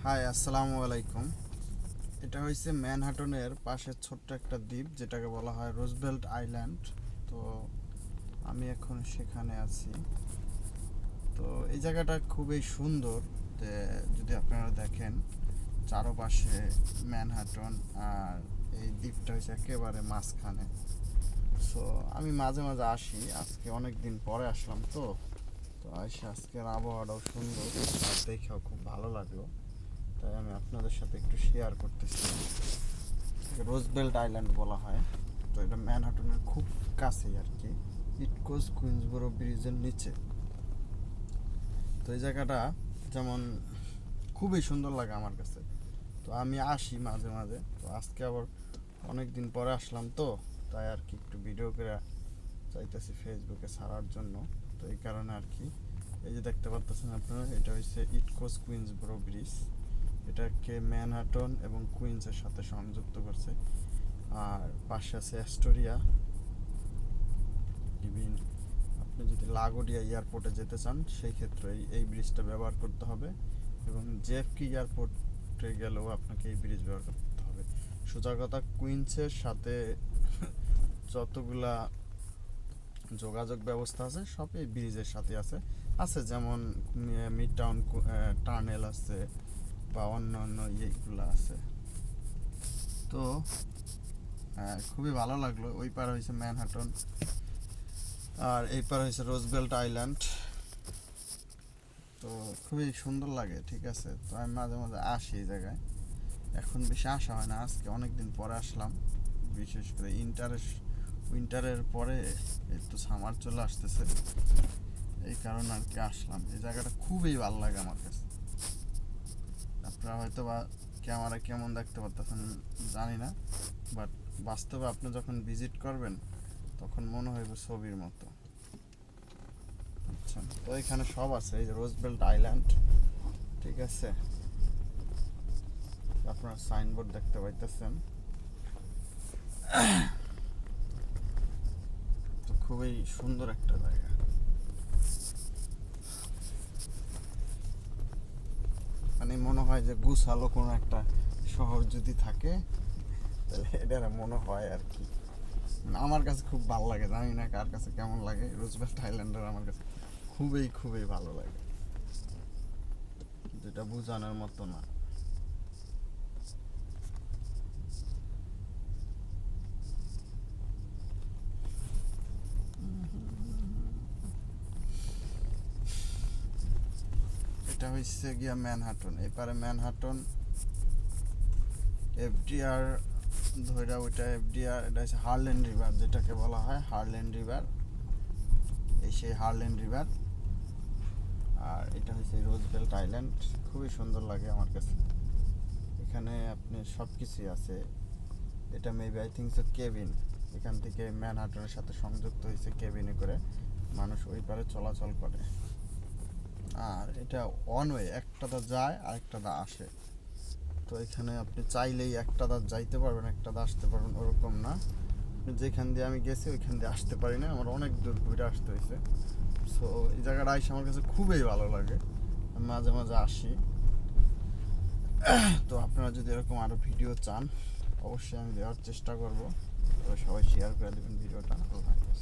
High, আসসালামু আলাইকুম। এটা হচ্ছে ম্যানহাটনের পাশে ছোট্ট একটা দ্বীপ যেটাকে বলা হয় রোজভেল্ট আইল্যান্ড। তো আমি এখন সেখানে আছি। তো এই জায়গাটা খুবই সুন্দর। যে যদি আপনারা দেখেন চারপাশে ম্যানহাটন, আর এই দ্বীপটা হচ্ছে একেবারে মাঝখানে। সো আমি মাঝে মাঝে আসি, আজকে অনেক দিন পরে আসলাম। তো তো আজকের আবহাওয়াটাও সুন্দর আর দেখেও খুব ভালো লাগলো, তাই আমি আপনাদের সাথে একটু শেয়ার করতেছি। রোজবেল্ট আইল্যান্ড বলা হয়। তো এটা ম্যানহাটনের খুব কাছেই আর কি, ইটকোস কুইন্সবরো ব্রিজের নিচে। তো এই জায়গাটা যেমন খুবই সুন্দর লাগে আমার কাছে। তো আমি আসি মাঝে মাঝে। তো আজকে আবার অনেক দিন পরে আসলাম, তো তাই আর কি একটু ভিডিও করে চাইতেছি ফেসবুকে ছাড়ার জন্য। তো এই কারণে আর কি, এই যে দেখতে পাচ্ছেন আপনারা, এটা হচ্ছে ইটকোস কুইন্সবরো ব্রিজ। এটাকে ম্যানহাটন এবং কুইন্সের সাথে সংযুক্ত করছে। আর পাশে আছে অ্যাস্টোরিয়া। ইভিন আপনি যদি লাগোডিয়া এয়ারপোর্টে যেতে চান সেই ক্ষেত্রে এই ব্রিজটা ব্যবহার করতে হবে, এবং জেএফকে এয়ারপোর্টে গেলেও আপনাকে এই ব্রিজ ব্যবহার করতে হবে। সোজা কথা, কুইন্সের সাথে যতগুলা যোগাযোগ ব্যবস্থা আছে সব এই ব্রিজের সাথে আছে। আছে যেমন মিড টাউন টানেল আছে, বা অন্য অন্য ইয়েগুলো আছে। তো খুবই ভালো লাগলো। ওই পার হয়েছে ম্যানহাটন, আর এই পার হয়েছে রোজবেল্ট আইল্যান্ড। তো খুবই সুন্দর লাগে, ঠিক আছে। তো আমি মাঝে মাঝে আসি এই জায়গায়, এখন বেশি আসা হয় না, আজকে অনেক দিন পরে আসলাম। বিশেষ করে উইন্টারের পরে একটু সামার চলে আসতেছে, এই কারণে আর কি আসলাম। এই জায়গাটা খুবই ভালো লাগে আমার কাছে। আপনারা হয়তো বা ক্যামেরা কেমন দেখতে পারতেছেন জানি না, বাট বাস্তবে আপনি যখন ভিজিট করবেন তখন মনে হইবে ছবির মতো। আচ্ছা, তো এখানে সব আছে, এই যে রোজবেল্ট আইল্যান্ড, ঠিক আছে। আপনারা সাইনবোর্ড দেখতে পাইতেছেন। তো খুবই সুন্দর একটা জায়গা। মানে মনে হয় যে গুছালো কোনো একটা শহর যদি থাকে তাহলে এটা মনে হয় আর কি। আমার কাছে খুব ভালো লাগে, জানি না কার কাছে কেমন লাগে। রোজবেল্ট আইল্যান্ডের আমার কাছে খুবই খুবই ভালো লাগে, যেটা বোঝানোর মতো না। এটা হচ্ছে গিয়া ম্যানহাটন, এপারে ম্যানহাটন এফডিআর ধইরা, ওইটা এফডিআর। এটা হচ্ছে হারলেন রিভার, যেটাকে বলা হয় হারলেন রিভার। এই সেই হারলেন রিভার। আর এটা হচ্ছে রোজবেল্ট আইল্যান্ড। খুবই সুন্দর লাগে আমার কাছে। এখানে আপনি সব কিছুই আছে। এটা maybe I think so cabin. এখান থেকে ম্যানহাটনের সাথে সংযুক্ত হয়েছে কেবিনে করে, মানুষ ওই পারে চলাচল করে। আর এটা ওয়ান ওয়ে, একটা দা যায় আর একটা দা আসে। তো এখানে আপনি চাইলেই একটা দা যাইতে পারবেন, একটা দা আসতে পারবেন, ওরকম না। যেখান দিয়ে আমি গেছি ওইখান দিয়ে আসতে পারি না, আমার অনেক দূর ঘুরে আসতে হয়েছে। সো এই জায়গাটা আইসে আমার কাছে খুবই ভালো লাগে, আমি মাঝে মাঝে আসি। তো আপনারা যদি এরকম আরও ভিডিও চান অবশ্যই আমি দেওয়ার চেষ্টা করব। তবে সবাই শেয়ার করে দেবেন ভিডিওটা। আল্লাহ হাফেজ।